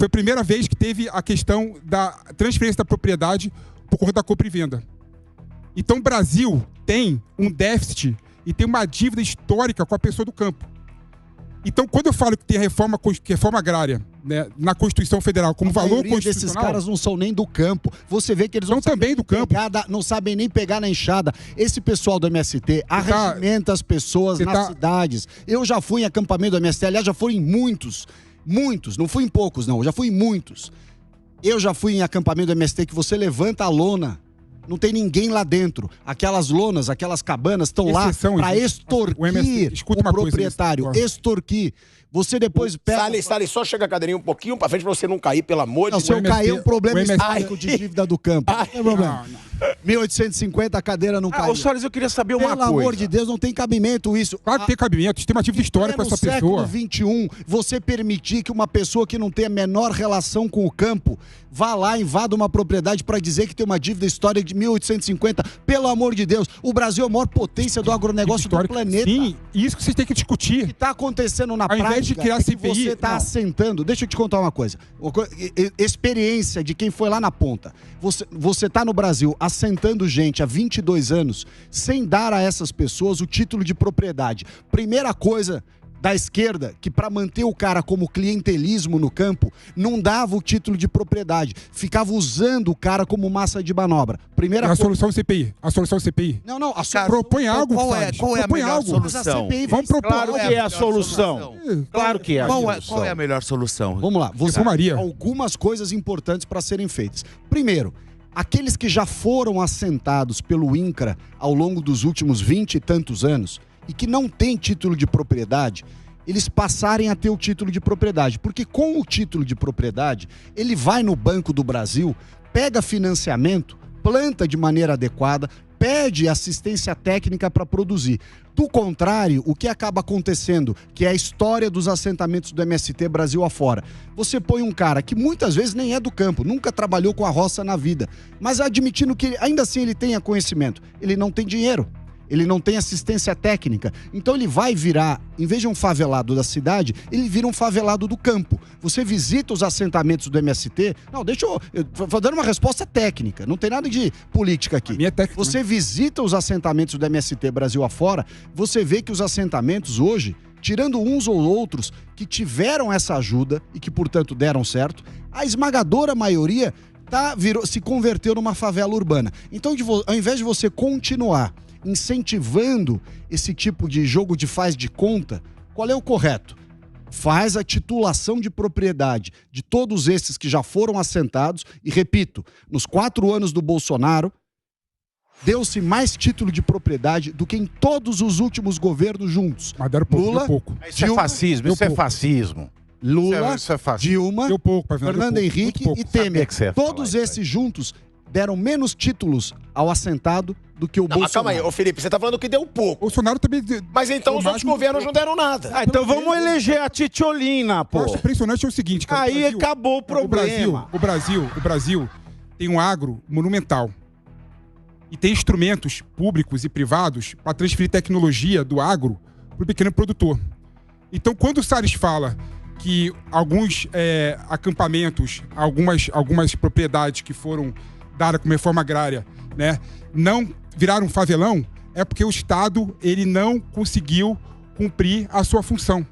Foi a primeira vez que teve a questão da transferência da propriedade por conta da compra e venda. Então o Brasil tem um déficit e tem uma dívida histórica com a pessoa do campo. Então, quando eu falo que tem reforma agrária, né, na Constituição Federal como valor constitucional... desses caras não são nem do campo. Você vê que eles não também do campo. Não sabem nem pegar na enxada. Esse pessoal do MST arregimenta as pessoas nas cidades. Eu já fui em acampamento do MST, aliás, já fui em muitos. Não fui em poucos, não. Já fui em muitos. Eu já fui em acampamento do MST que você levanta a lona. Não tem ninguém lá dentro. Aquelas lonas, aquelas cabanas estão lá para extorquir o proprietário. Extorquir. Você depois pega... Salles, só chega a cadeirinha um pouquinho pra frente pra você não cair, pelo amor de Deus. Se eu cair, é um problema histórico de dívida do campo. Não tem problema. 1850, a cadeira não caiu. Ô, Salles, eu queria saber uma coisa. Pelo amor de Deus, não tem cabimento isso. Claro que tem cabimento. Tem uma dívida histórica com essa pessoa. No século XXI, você permitir que uma pessoa que não tem a menor relação com o campo vá lá, invada uma propriedade para dizer que tem uma dívida histórica de 1850. Pelo amor de Deus, o Brasil é a maior potência do agronegócio do planeta. Sim, isso que vocês têm que discutir. O que está acontecendo na prática de criar CPI, você está assentando. Deixa eu te contar uma coisa. Experiência de quem foi lá na ponta. Você está no Brasil assentando gente há 22 anos sem dar a essas pessoas o título de propriedade. Primeira coisa da esquerda, que para manter o cara como clientelismo no campo, não dava o título de propriedade. Ficava usando o cara como massa de manobra. Primeira coisa... A solução CPI. A solução CPI. Não. Propõe algo, qual é a melhor solução? Vamos propor. Claro que é a solução. Claro que é a solução. Qual é a melhor solução? Vamos lá. Algumas coisas importantes para serem feitas. Primeiro, aqueles que já foram assentados pelo INCRA ao longo dos últimos 20 e tantos anos e que não têm título de propriedade, eles passarem a ter o título de propriedade. Porque com o título de propriedade, ele vai no Banco do Brasil, pega financiamento, planta de maneira adequada, pede assistência técnica para produzir. Do contrário, o que acaba acontecendo, que é a história dos assentamentos do MST Brasil afora. Você põe um cara que muitas vezes nem é do campo, nunca trabalhou com a roça na vida, mas admitindo que ainda assim ele tenha conhecimento, ele não tem dinheiro. Ele não tem assistência técnica. Então ele vai virar, em vez de um favelado da cidade, ele vira um favelado do campo. Você visita os assentamentos do MST... Não, deixa eu vou dando uma resposta técnica. Não tem nada de política aqui. Você visita os assentamentos do MST Brasil afora, você vê que os assentamentos hoje, tirando uns ou outros que tiveram essa ajuda e que, portanto, deram certo, a esmagadora maioria se converteu numa favela urbana. Então, ao invés de você continuar incentivando esse tipo de jogo de faz de conta, qual é o correto? Faz a titulação de propriedade de todos esses que já foram assentados e, repito, nos 4 anos do Bolsonaro, deu-se mais título de propriedade do que em todos os últimos governos juntos. Mas deram pouco. Isso é fascismo, isso é fascismo. Lula, Dilma, Fernando Henrique e Temer. Todos esses juntos deram menos títulos ao assentado do que o Bolsonaro. Mas calma aí, ô Felipe, você tá falando que deu pouco. Bolsonaro também... Mas então os outros governos não deram nada. Então vamos eleger a Titiolina, pô. O que eu acho impressionante é o seguinte, cara. Aí acabou o problema. O Brasil tem um agro monumental. E tem instrumentos públicos e privados para transferir tecnologia do agro para o pequeno produtor. Então, quando o Salles fala que alguns acampamentos, algumas propriedades que foram dadas como reforma agrária, né, não viraram favelão, é porque o Estado ele não conseguiu cumprir a sua função.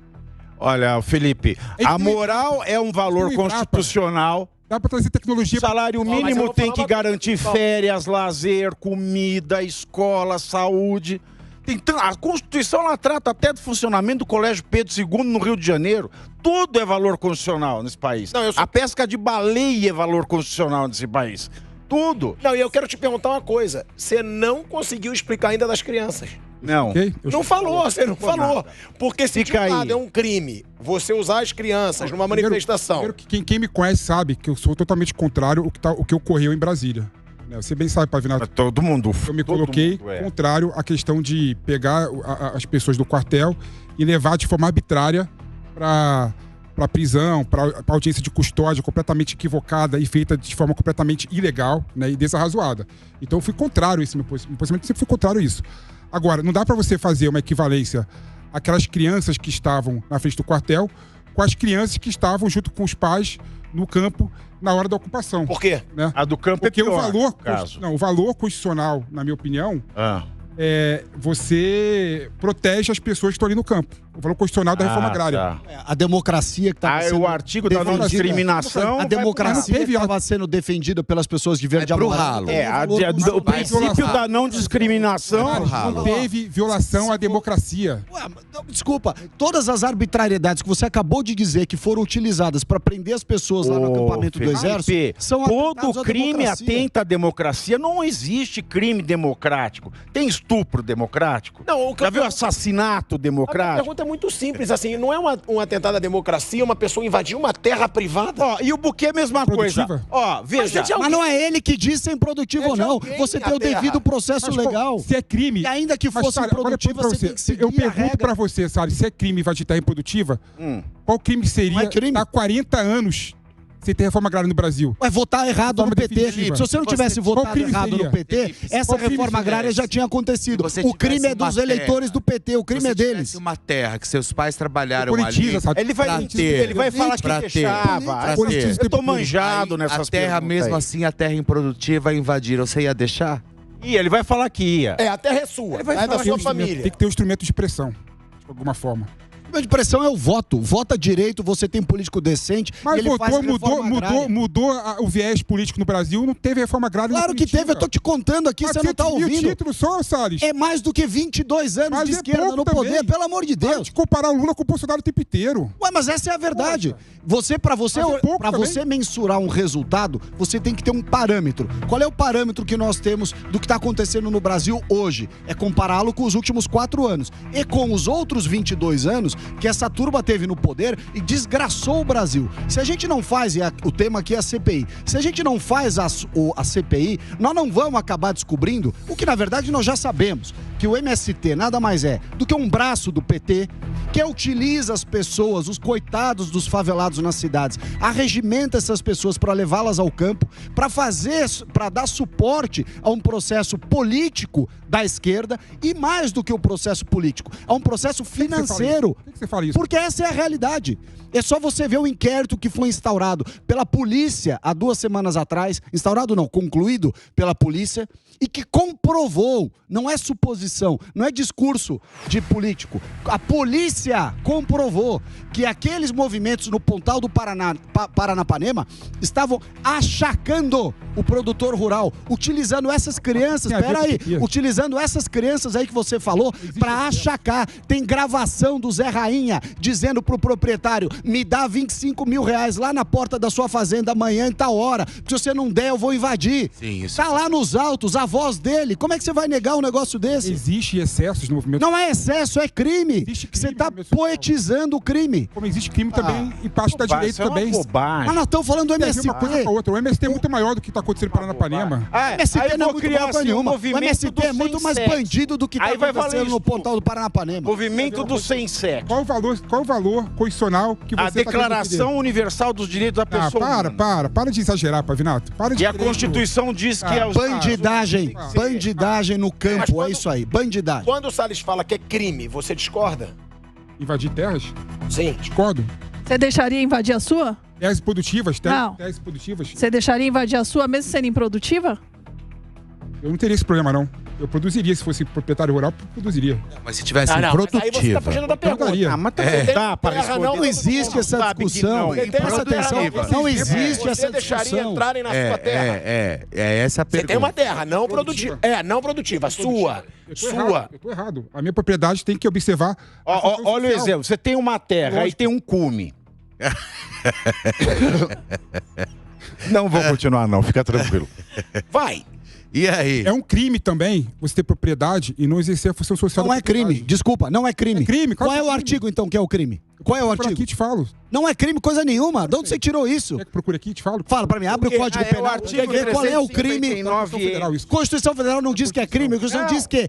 Olha, Felipe, a moral é um valor constitucional. Dá para trazer tecnologia. O salário mínimo tem que garantir férias, lazer, comida, escola, saúde. A Constituição ela trata até do funcionamento do Colégio Pedro II no Rio de Janeiro. Tudo é valor constitucional nesse país. A pesca de baleia é valor constitucional nesse país. Tudo. Não, e eu quero te perguntar uma coisa. Você não conseguiu explicar ainda das crianças. Não. Não falou, você não falou. Porque se de um lado é um crime você usar as crianças numa manifestação. Primeiro, quem me conhece sabe que eu sou totalmente contrário ao que ocorreu em Brasília. Você bem sabe, Pavinato. Todo mundo. Eu me coloquei contrário à questão de pegar as pessoas do quartel e levar de forma arbitrária para prisão, para audiência de custódia completamente equivocada e feita de forma completamente ilegal, né, e desarrazoada. Então eu fui contrário a isso, meu posicionamento sempre foi contrário a isso. Agora, não dá para você fazer uma equivalência àquelas crianças que estavam na frente do quartel com as crianças que estavam junto com os pais no campo na hora da ocupação. Por quê? Né? A do campo Porque é pior, o valor constitucional, na minha opinião, você protege as pessoas que estão ali no campo. O valor constitucional da reforma agrária. Tá. A democracia que estava sendo o artigo da não discriminação. A democracia que estava sendo defendida pelas pessoas de verde e amarelo. O princípio da não discriminação. Não teve violação à democracia. Desculpa, todas as arbitrariedades que você acabou de dizer que foram utilizadas para prender as pessoas lá no acampamento do Exército são todo crime atenta à democracia. Não existe crime democrático. Tem estupro democrático? Não, já viu assassinato democrático? A pergunta é muito simples, assim, não é um atentado à democracia, uma pessoa invadir uma terra privada? E o buquê é a mesma coisa. Veja. Mas não é ele que diz se é improdutivo ou não. Você tem o devido processo legal. Se é crime... E ainda que fosse improdutiva, você tem que seguir Eu pergunto pra você, Salles, se é crime invadir terra improdutiva, qual crime seria há 40 anos sem ter reforma agrária no Brasil? Votar errado no PT. Se você não tivesse votado errado no PT, essa reforma agrária já tinha acontecido. O crime é dos eleitores do PT, o crime é deles. Uma terra que seus pais trabalharam ali... Ele vai falar que deixava. Eu tô manjado nessas A terra mesmo assim, a terra improdutiva invadiram. Você ia deixar? Ele vai falar que ia. A terra é sua, é da sua família. Tem que ter um instrumento de pressão, de alguma forma. O de pressão é o voto. Vota direito, você tem político decente. Mas ele mudou o viés político no Brasil, não teve reforma agrária. Claro que teve, eu tô te contando aqui, você não tá ouvindo. O título só, Salles. É mais do que 22 anos de esquerda no poder, pelo amor de Deus. Pode comparar o Lula com o Bolsonaro o tempo inteiro. Mas essa é a verdade. Pra você mensurar um resultado, você tem que ter um parâmetro. Qual é o parâmetro que nós temos do que está acontecendo no Brasil hoje? É compará-lo com os últimos 4 anos. E com os outros 22 anos que essa turma teve no poder e desgraçou o Brasil. Se a gente não faz, o tema aqui é a CPI, se a gente não faz a CPI, nós não vamos acabar descobrindo o que na verdade nós já sabemos, que o MST nada mais é do que um braço do PT que utiliza as pessoas, os coitados dos favelados nas cidades, arregimenta essas pessoas para levá-las ao campo, para dar suporte a um processo político da esquerda e mais do que o processo político, a um processo financeiro. Por que você fala isso? Porque essa é a realidade. É só você ver o inquérito que foi instaurado pela polícia há 2 semanas atrás, concluído pela polícia, e que comprovou, não é suposição, não é discurso de político, a polícia comprovou que aqueles movimentos no Pontal do Paranapanema estavam achacando o produtor rural, utilizando essas crianças, utilizando essas crianças aí que você falou para achacar. Tem gravação do Zé Rainha dizendo pro proprietário: me dá 25 mil reais lá na porta da sua fazenda amanhã em tal hora, se você não der eu vou invadir. Sim, isso. Tá lá nos autos, a voz dele. Como é que você vai negar um negócio desse? Existe excessos no movimento. Não é excesso, é crime. Você tá poetizando o crime. Como existe crime também e parte da direita também. Mas nós estamos falando do MST. Uma coisa com a outra. O MST é muito maior do que está acontecendo em Paranapanema. O MST não é muito maior nenhuma. O MST é muito mais bandido do que está acontecendo no Pontal do Paranapanema. Movimento do sem sexo. Qual o valor constitucional que você a Declaração Universal dos Direitos da Pessoa. Para de exagerar, Pavinato. E a Constituição diz que é o bandidagem no campo, é isso aí, bandidagem. Quando o Salles fala que é crime, você discorda? Invadir terras? Sim. Discordo. Você deixaria invadir a sua? Teses produtivas, Não. Teses produtivas. Você deixaria invadir a sua mesmo sendo improdutiva? Eu não teria esse problema, não. Eu produziria, se fosse proprietário rural, produziria. Mas se tivesse produtiva. Aí você tá fugindo da pergunta. Não existe essa discussão. Presta atenção. Não existe essa discussão. Você deixaria entrarem na sua terra? É essa a pergunta. Você tem uma terra não produtiva. Não produtiva, sua. Eu tô errado. A minha propriedade tem que observar... Olha o exemplo. Você tem uma terra e tem um cume. Não vou continuar, não. Fica tranquilo. Vai. E aí? É um crime também você ter propriedade e não exercer a função social da propriedade. Não é crime. Desculpa, não é crime. É crime. Qual é o artigo, então, que é o crime? Qual é o artigo? Aqui te falo. Não é crime coisa nenhuma. De onde você tirou isso? Quer que procure aqui? Te falo. Fala pra mim, abre o Código Penal. Qual é o crime? Constituição Federal não diz que é crime. A Constituição diz que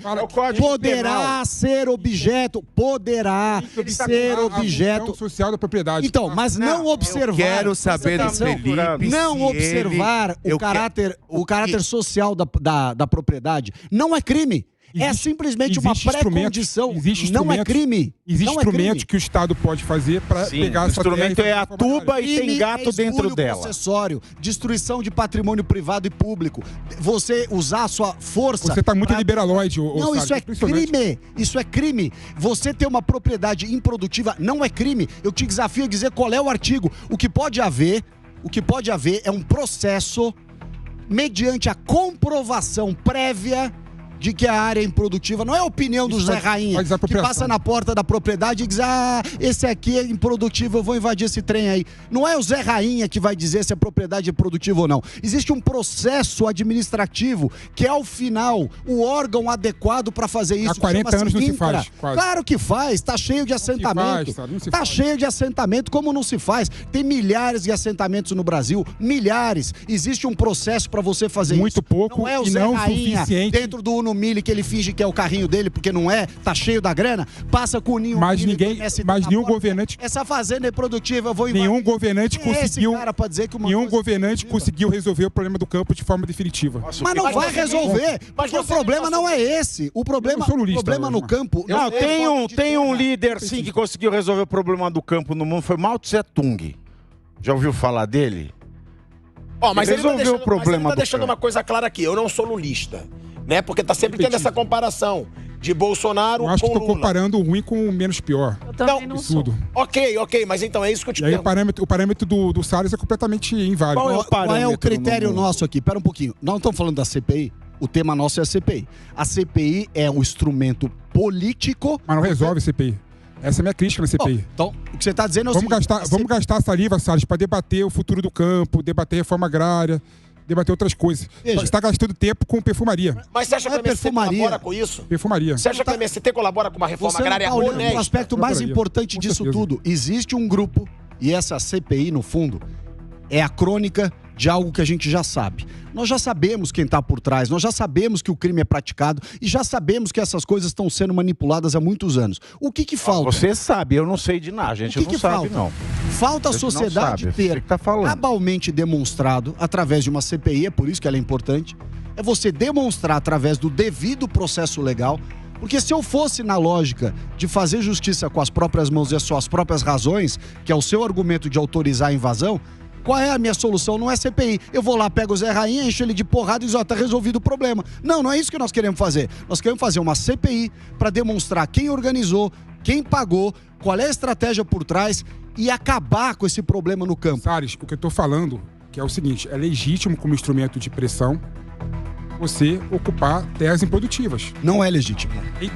poderá ser objeto. Poderá ser objeto social da propriedade. Então, mas não observar. Quero saber do Felipe. Não observar o caráter social da propriedade não é crime. É simplesmente uma pré-condição. Não é crime. Existe instrumento que o Estado pode fazer para pegar essa terra. O instrumento é a tuba e tem gato dentro dela. Processório, destruição de patrimônio privado e público. Você usar a sua força... Você está muito liberalóide, Não, isso é crime. Isso é crime. Você ter uma propriedade improdutiva não é crime. Eu te desafio a dizer qual é o artigo. O que pode haver é um processo mediante a comprovação prévia de que a área é improdutiva. Não é a opinião do Zé Rainha, que passa na porta da propriedade e diz: ah, esse aqui é improdutivo, eu vou invadir esse trem aí. Não é o Zé Rainha que vai dizer se a propriedade é produtiva ou não. Existe um processo administrativo que é, ao final, o órgão adequado para fazer isso. Há 40 anos não se faz. Quase. Claro que faz, tá cheio de assentamento. Tá cheio de assentamento, como não se faz? Tem milhares de assentamentos no Brasil, milhares. Existe um processo para você fazer isso. Muito pouco não é o e Zé não Rainha suficiente. Dentro do Uno Mille, que ele finge que é o carrinho dele, porque não é, tá cheio da grana, passa com o Ninho. Mas nenhum governante... Essa fazenda é produtiva, eu vou invadir. Nenhum governante conseguiu... Cara pra dizer que nenhum governante conseguiu resolver o problema do campo de forma definitiva. Nossa, mas não vai resolver, porque o problema não é esse. O problema no campo... Não, tem um líder, sim, que conseguiu resolver o problema do campo no mundo, foi Mao Tse Tung. Já ouviu falar dele? Mas ele resolveu o problema. Mas ele tá deixando uma coisa clara aqui, eu não sou lulista. Né? Porque tá sempre tendo essa comparação de Bolsonaro com Lula. Eu acho que tô comparando o ruim com o menos pior. Eu também não sou. Ok, mas então é isso que eu te pergunto. E aí o parâmetro do Salles é completamente inválido. Qual é o critério nosso aqui? Pera um pouquinho. Nós não estamos falando da CPI. O tema nosso é a CPI. A CPI é um instrumento político... Mas não resolve a CPI. Essa é a minha crítica na CPI. Então, o que você está dizendo é o vamos gastar a saliva, Salles, para debater o futuro do campo, debater a reforma agrária, debater outras coisas. Você está gastando tempo com perfumaria. Mas você acha que o MST colabora com isso? Perfumaria. Você acha que o MST colabora com uma reforma agrária honesta? O aspecto mais importante disso tudo, existe um grupo, e essa CPI, no fundo, é a crônica de algo que a gente já sabe. Nós já sabemos quem está por trás, nós já sabemos que o crime é praticado e já sabemos que essas coisas estão sendo manipuladas há muitos anos. O que falta? Você sabe, eu não sei de nada, a gente não sabe, não. Falta a sociedade ter cabalmente demonstrado, através de uma CPI, é por isso que ela é importante, é você demonstrar através do devido processo legal. Porque se eu fosse na lógica de fazer justiça com as próprias mãos e as suas próprias razões, que é o seu argumento de autorizar a invasão, qual é a minha solução? Não é CPI. Eu vou lá, pego o Zé Rainha, encho ele de porrada e diz, ó, tá resolvido o problema. Não é isso que nós queremos fazer. Nós queremos fazer uma CPI para demonstrar quem organizou, quem pagou, qual é a estratégia por trás e acabar com esse problema no campo. Salles, o que eu tô falando, que é o seguinte, é legítimo como instrumento de pressão você ocupar terras improdutivas. Não é legítimo. Tem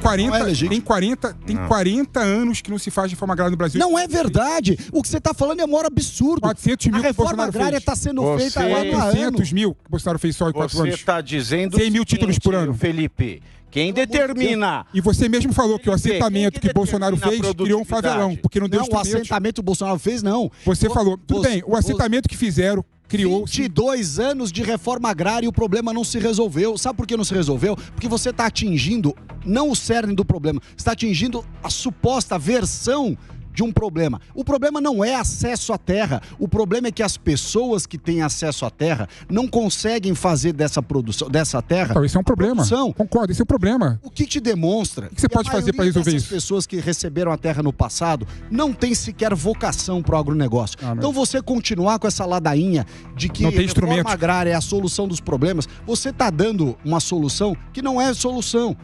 40 anos que não se faz reforma agrária no Brasil. Não é verdade. O que você está falando é um maior absurdo. 400 mil a reforma agrária está sendo feita há 400 mil que o Bolsonaro fez só em 4 anos. Você está dizendo 100 mil títulos por ano. Felipe, quem determina... E você mesmo falou que o assentamento que Bolsonaro fez criou um favelão, porque não deu instrumentos. Não, o assentamento que o Bolsonaro fez, não. Você falou, tudo bem, o assentamento que fizeram criou... 22 anos de reforma agrária e o problema não se resolveu. Sabe por que não se resolveu? Porque você está atingindo, não o cerne do problema, está atingindo a suposta versão de um problema. O problema não é acesso à terra. O problema é que as pessoas que têm acesso à terra não conseguem fazer dessa produção, dessa terra. Então, isso é um problema. Concordo, isso é um problema. O que te demonstra? O que você pode fazer para resolver isso? As pessoas que receberam a terra no passado não têm sequer vocação para o agronegócio. Então você continuar com essa ladainha de que a reforma agrária é a solução dos problemas, você está dando uma solução que não é solução.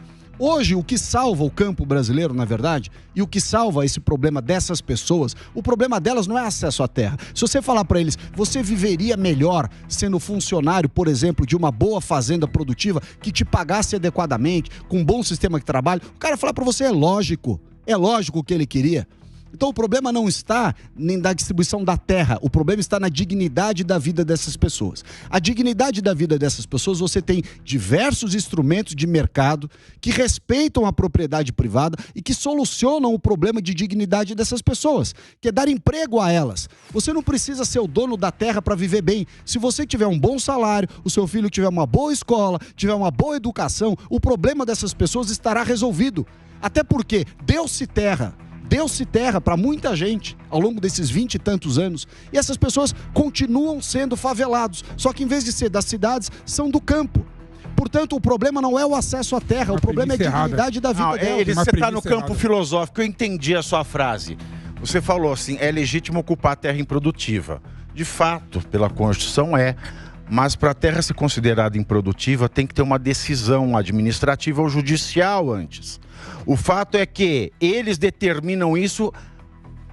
Hoje, o que salva o campo brasileiro, na verdade, e o que salva esse problema dessas pessoas, o problema delas não é acesso à terra. Se você falar para eles, você viveria melhor sendo funcionário, por exemplo, de uma boa fazenda produtiva que te pagasse adequadamente, com um bom sistema de trabalho, o cara falar para você, é lógico o que ele queria. Então o problema não está nem da distribuição da terra, o problema está na dignidade da vida dessas pessoas. A dignidade da vida dessas pessoas, você tem diversos instrumentos de mercado que respeitam a propriedade privada e que solucionam o problema de dignidade dessas pessoas, que é dar emprego a elas. Você não precisa ser o dono da terra para viver bem. Se você tiver um bom salário, o seu filho tiver uma boa escola, tiver uma boa educação, o problema dessas pessoas estará resolvido. Até porque deu-se terra para muita gente ao longo desses 20 e tantos anos. E essas pessoas continuam sendo favelados. Só que em vez de ser das cidades, são do campo. portanto, o problema não é o acesso à terra, o problema é a dignidade da vida dela. Você está no campo filosófico, eu entendi a sua frase. Você falou assim, é legítimo ocupar a terra improdutiva. De fato, pela Constituição é. Mas para a terra ser considerada improdutiva, tem que ter uma decisão administrativa ou judicial antes. O fato é que eles determinam isso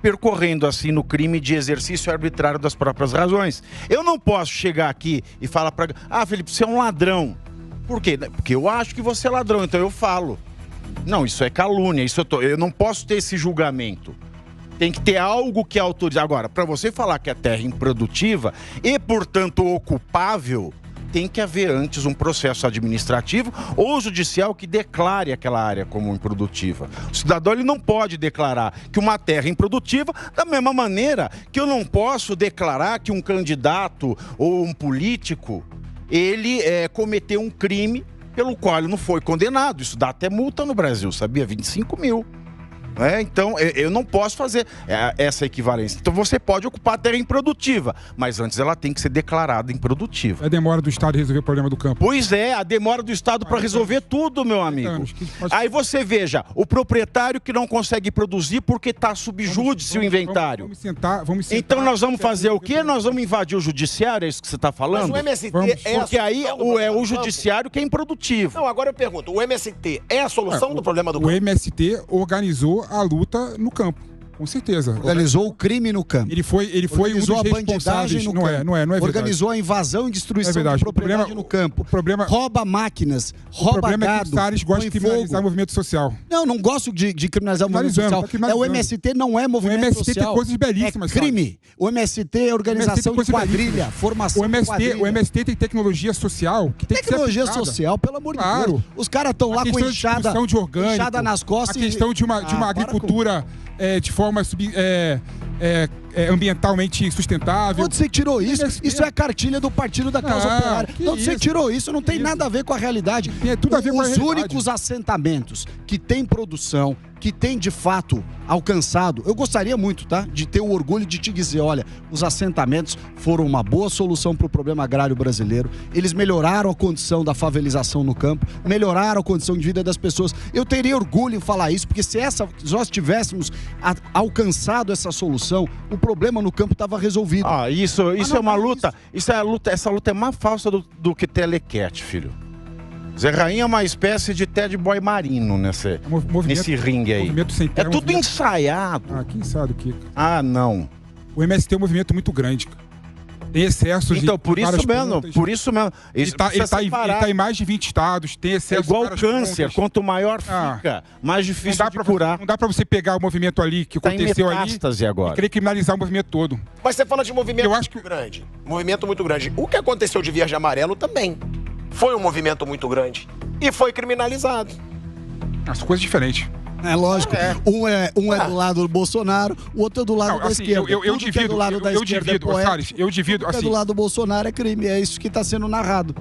percorrendo assim no crime de exercício arbitrário das próprias razões. Eu não posso chegar aqui e falar para... Felipe, você é um ladrão. Por quê? Porque eu acho que você é ladrão, então eu falo. Não, isso é calúnia, eu não posso ter esse julgamento. Tem que ter algo que autorize. Agora, para você falar que a terra é improdutiva e, portanto, ocupável, tem que haver antes um processo administrativo ou judicial que declare aquela área como improdutiva. O cidadão ele não pode declarar que uma terra é improdutiva da mesma maneira que eu não posso declarar que um candidato ou um político ele cometeu um crime pelo qual ele não foi condenado. Isso dá até multa no Brasil, sabia? 25 mil. Então, eu não posso fazer essa equivalência. Então, você pode ocupar a terra improdutiva, mas antes ela tem que ser declarada improdutiva. É a demora do Estado resolver o problema do campo. Pois é, a demora do Estado para resolver tudo, meu amigo. Aí você veja, o proprietário que não consegue produzir porque está subjúdice o inventário. Vamos sentar. Então, nós vamos fazer o quê? Nós vamos invadir o judiciário, é isso que você está falando? Mas o MST porque aí é o judiciário que é improdutivo. Não, agora eu pergunto, o MST é a solução do problema do campo? O MST organizou a luta no campo, com certeza. Organizou o crime no campo. Ele foi um dos responsáveis. No campo. Não é verdade. Organizou a invasão e destruição de propriedade no campo. Rouba máquinas, rouba gado. O problema é que o Salles gosta de criminalizar o movimento social. Não gosto de criminalizar o movimento social. O MST não é movimento social. O MST tem coisas belíssimas. É crime. O MST é organização de quadrilha, formação de quadrilha. O MST tem tecnologia social que tem tecnologia que ser social, pelo amor de Deus. Os caras estão lá com enxada nas costas. A questão de uma agricultura de forma ambientalmente sustentável. Onde você tirou isso? Isso é a cartilha do Partido da Causa Operária. Onde você tirou isso? Não tem nada a ver com a realidade. Tem tudo a ver com a realidade. Os únicos assentamentos que têm produção, que tem de fato alcançado, eu gostaria muito, tá? De ter o orgulho de te dizer, olha, os assentamentos foram uma boa solução para o problema agrário brasileiro, eles melhoraram a condição da favelização no campo, melhoraram a condição de vida das pessoas. Eu teria orgulho em falar isso, porque se nós tivéssemos alcançado essa solução, o problema no campo estava resolvido. Isso é uma luta, essa luta é mais falsa do que telequete, filho. Zé Rainha é uma espécie de Ted Boy Marino nesse ringue aí. É tudo ensaiado. Quem sabe o que? Não. O MST é um movimento muito grande, cara. Tem excessos então, por isso mesmo. Ele tá em mais de 20 estados, tem excesso. É igual o câncer, quanto maior fica, mais difícil de curar. Não dá pra você pegar o movimento ali que aconteceu ali agora. E querer criminalizar o movimento todo. Mas você fala de movimento muito grande. Movimento muito grande. O que aconteceu de Verde e Amarelo também foi um movimento muito grande. E foi criminalizado. As coisas diferentes. É lógico. Um é do lado do Bolsonaro, o outro é do lado da esquerda. Eu divido, Salles, eu divido. É do lado do Bolsonaro é crime. É isso que está sendo narrado.